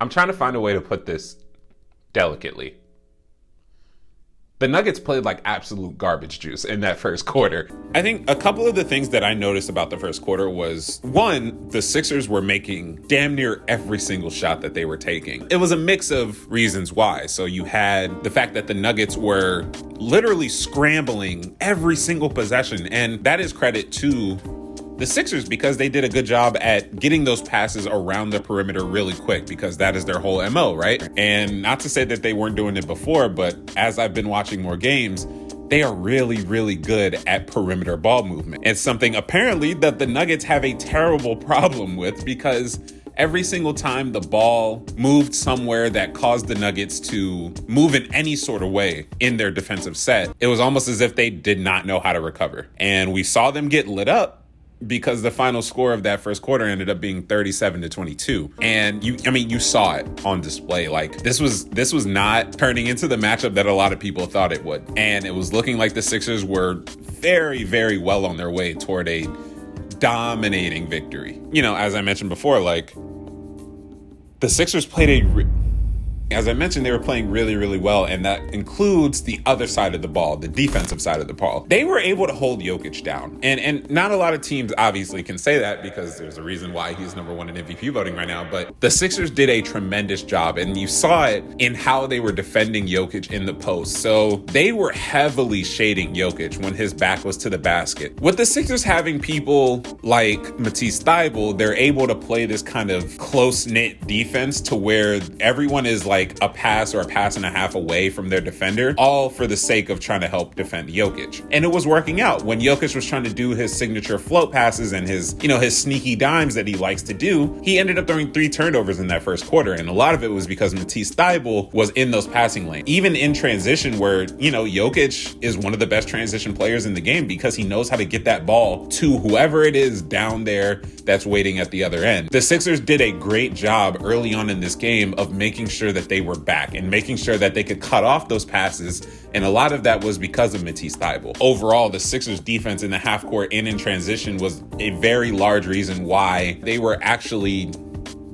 I'm trying to find a way to put this delicately. The Nuggets played like absolute garbage juice in that first quarter. I think a couple of the things that I noticed about the first quarter was, one, the Sixers were making damn near every single shot that they were taking. It was a mix of reasons why. So you had the fact that the Nuggets were literally scrambling every single possession, and that is credit to the Sixers because they did a good job at getting those passes around the perimeter really quick, because that is their whole MO, right? And not to say that they weren't doing it before, but as I've been watching more games, they are really, really good at perimeter ball movement. It's something apparently that the Nuggets have a terrible problem with, because every single time the ball moved somewhere that caused the Nuggets to move in any sort of way in their defensive set, it was almost as if they did not know how to recover. And we saw them get lit up, because the final score of that first quarter ended up being 37-22. And you saw it on display. Like this was not turning into the matchup that a lot of people thought it would. And it was looking like the Sixers were very, very well on their way toward a dominating victory. As I mentioned before, like the Sixers played as I mentioned, they were playing really, really well, and that includes the other side of the ball, the defensive side of the ball. They were able to hold Jokic down, and not a lot of teams obviously can say that, because there's a reason why he's number one in MVP voting right now, but the Sixers did a tremendous job, and you saw it in how they were defending Jokic in the post. So they were heavily shading Jokic when his back was to the basket. With the Sixers having people like Matisse Thybulle, they're able to play this kind of close-knit defense to where everyone is like a pass or a pass and a half away from their defender, all for the sake of trying to help defend Jokic. And it was working out. When Jokic was trying to do his signature float passes and his sneaky dimes that he likes to do, he ended up throwing 3 turnovers in that first quarter. And a lot of it was because Matisse Thybulle was in those passing lanes. Even in transition, where, Jokic is one of the best transition players in the game, because he knows how to get that ball to whoever it is down there that's waiting at the other end. The Sixers did a great job early on in this game of making sure that they were back and making sure that they could cut off those passes. And a lot of that was because of Matisse Thybulle. Overall, the Sixers defense in the half court and in transition was a very large reason why they were actually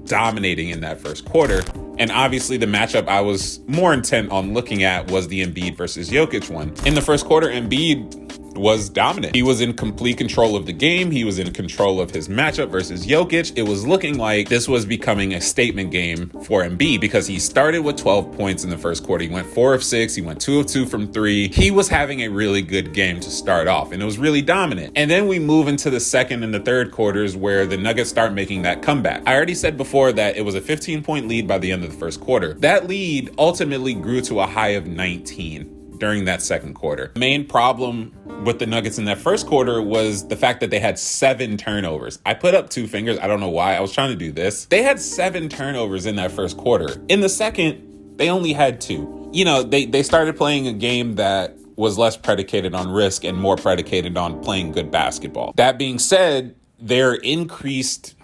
dominating in that first quarter. And obviously the matchup I was more intent on looking at was the Embiid versus Jokic one. In the first quarter, Embiid was dominant. He was in complete control of the game. He was in control of his matchup versus Jokic. It was looking like this was becoming a statement game for Embiid, because he started with 12 points in the first quarter. He went 4 of 6. He went 2 of 2 from 3. He was having a really good game to start off, and it was really dominant. And then we move into the second and the third quarters, where the Nuggets start making that comeback. I already said before that it was a 15-point lead by the end of the first quarter. That lead ultimately grew to a high of 19 during that second quarter. The main problem with the Nuggets in that first quarter was the fact that they had 7 turnovers. I put up 2 fingers. I don't know why. I was trying to do this. They had 7 turnovers in that first quarter. In the second, they only had 2. They started playing a game that was less predicated on risk and more predicated on playing good basketball. That being said, their increased,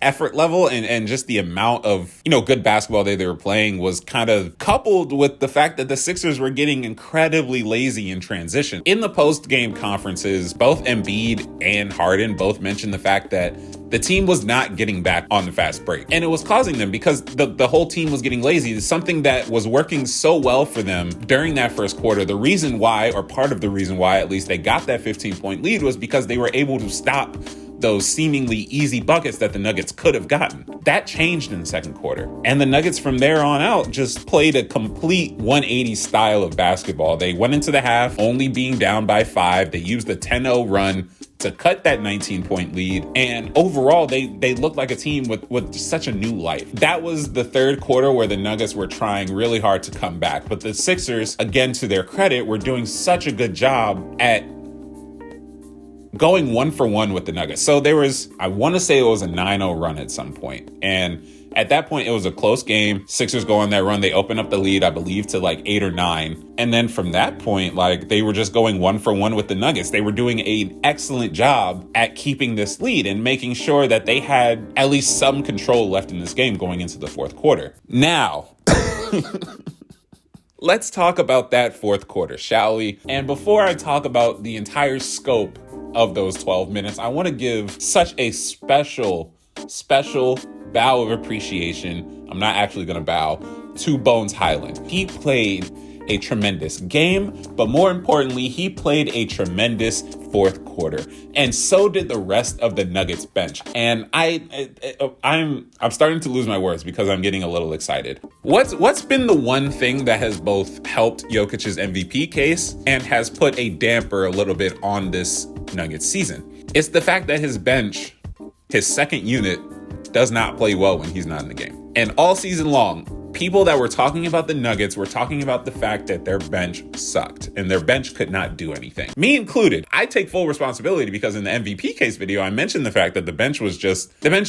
effort level and just the amount of, good basketball they were playing was kind of coupled with the fact that the Sixers were getting incredibly lazy in transition. In the post-game conferences, both Embiid and Harden both mentioned the fact that the team was not getting back on the fast break. And it was causing them, because the whole team was getting lazy. Something that was working so well for them during that first quarter. The reason why, or part of the reason why at least, they got that 15-point lead was because they were able to stop those seemingly easy buckets that the Nuggets could have gotten. That changed in the second quarter. And the Nuggets from there on out just played a complete 180 style of basketball. They went into the half only being down by 5. They used the 10-0 run to cut that 19-point lead. And overall, they looked like a team with such a new life. That was the third quarter where the Nuggets were trying really hard to come back. But the Sixers, again, to their credit, were doing such a good job at going 1-for-1 with the Nuggets. So I want to say it was a 9-0 run at some point. And at that point, it was a close game. Sixers go on that run. They open up the lead, I believe, to like 8 or 9. And then from that point, they were just going 1-for-1 with the Nuggets. They were doing an excellent job at keeping this lead and making sure that they had at least some control left in this game going into the fourth quarter. Now, let's talk about that fourth quarter, shall we? And before I talk about the entire scope of those 12 minutes, I want to give such a special bow of appreciation. I'm not actually going to bow to Bones Highland. He played a tremendous game, but more importantly, he played a tremendous fourth quarter, and so did the rest of the Nuggets bench. And I'm starting to lose my words because I'm getting a little excited. What's been the one thing that has both helped Jokic's MVP case and has put a damper a little bit on this Nuggets season? It's the fact that his bench, his second unit, does not play well when he's not in the game. And all season long, people that were talking about the Nuggets were talking about the fact that their bench sucked and their bench could not do anything. Me included. I take full responsibility because in the MVP case video, I mentioned the fact that the bench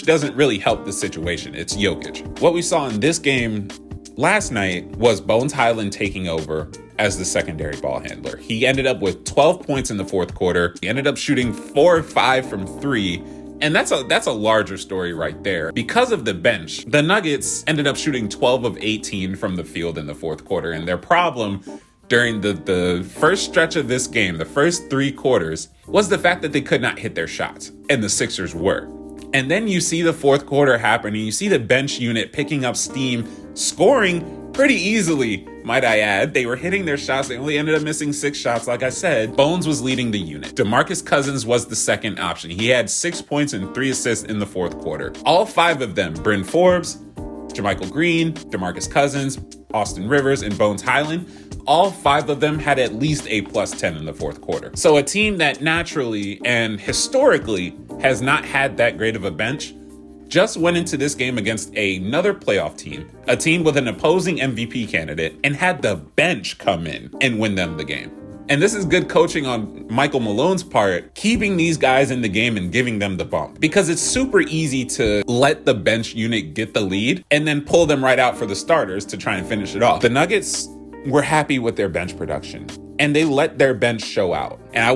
doesn't really help the situation. It's Jokic. What we saw in this game last night was Bones Highland taking over as the secondary ball handler. He ended up with 12 points in the fourth quarter. He ended up shooting 4 or 5 from 3. And that's a larger story right there. Because of the bench, the Nuggets ended up shooting 12 of 18 from the field in the fourth quarter. And their problem during the first stretch of this game, the first 3 quarters, was the fact that they could not hit their shots. And the Sixers were. And then you see the fourth quarter happen, and you see the bench unit picking up steam, scoring pretty easily, might I add. They were hitting their shots. They only ended up missing 6 shots, like I said. Bones was leading the unit. DeMarcus Cousins was the second option. He had 6 points and 3 assists in the fourth quarter. All 5 of them, Bryn Forbes, JaMychal Green, DeMarcus Cousins, Austin Rivers, and Bones Highland, all 5 of them had at least a plus 10 in the fourth quarter. So a team that naturally and historically has not had that great of a bench just went into this game against another playoff team, a team with an opposing MVP candidate, and had the bench come in and win them the game. And this is good coaching on Michael Malone's part, keeping these guys in the game and giving them the bump. Because it's super easy to let the bench unit get the lead and then pull them right out for the starters to try and finish it off. The Nuggets were happy with their bench production, and they let their bench show out. And I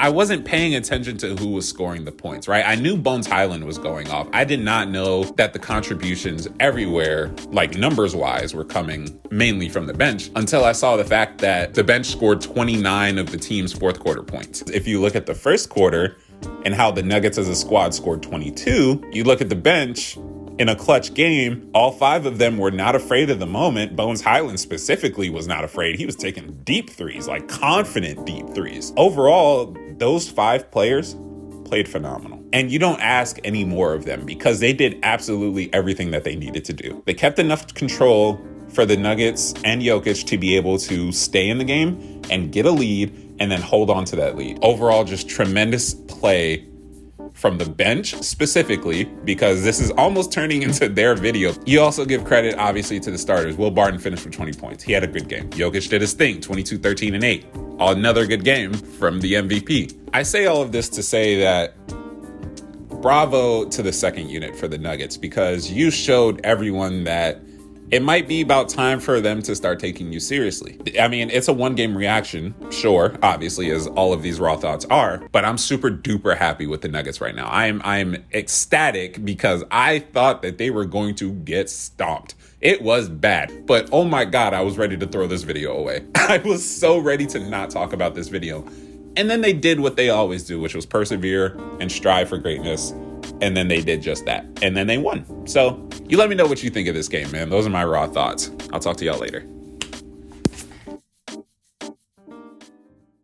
wasn't paying attention to who was scoring the points, right? I knew Bones Highland was going off. I did not know that the contributions everywhere, like numbers wise, were coming mainly from the bench until I saw the fact that the bench scored 29 of the team's fourth quarter points. If you look at the first quarter and how the Nuggets as a squad scored 22, you look at the bench. In a clutch game, all 5 of them were not afraid of the moment. Bones Highland specifically was not afraid. He was taking deep threes, like confident deep threes. Overall, those 5 players played phenomenal. And you don't ask any more of them because they did absolutely everything that they needed to do. They kept enough control for the Nuggets and Jokic to be able to stay in the game and get a lead and then hold on to that lead. Overall, just tremendous play from the bench specifically, because this is almost turning into their video. You also give credit, obviously, to the starters. Will Barton finished with 20 points. He had a good game. Jokic did his thing, 22, 13, and 8. Another good game from the MVP. I say all of this to say that bravo to the second unit for the Nuggets, because you showed everyone that it might be about time for them to start taking you seriously. I mean, it's a one-game reaction, sure, obviously, as all of these raw thoughts are, but I'm super duper happy with the Nuggets right now. I'm ecstatic because I thought that they were going to get stomped. It was bad, but oh my God, I was ready to throw this video away. I was so ready to not talk about this video. And then they did what they always do, which was persevere and strive for greatness. And then they did just that. And then they won. So you let me know what you think of this game, man. Those are my raw thoughts. I'll talk to y'all later.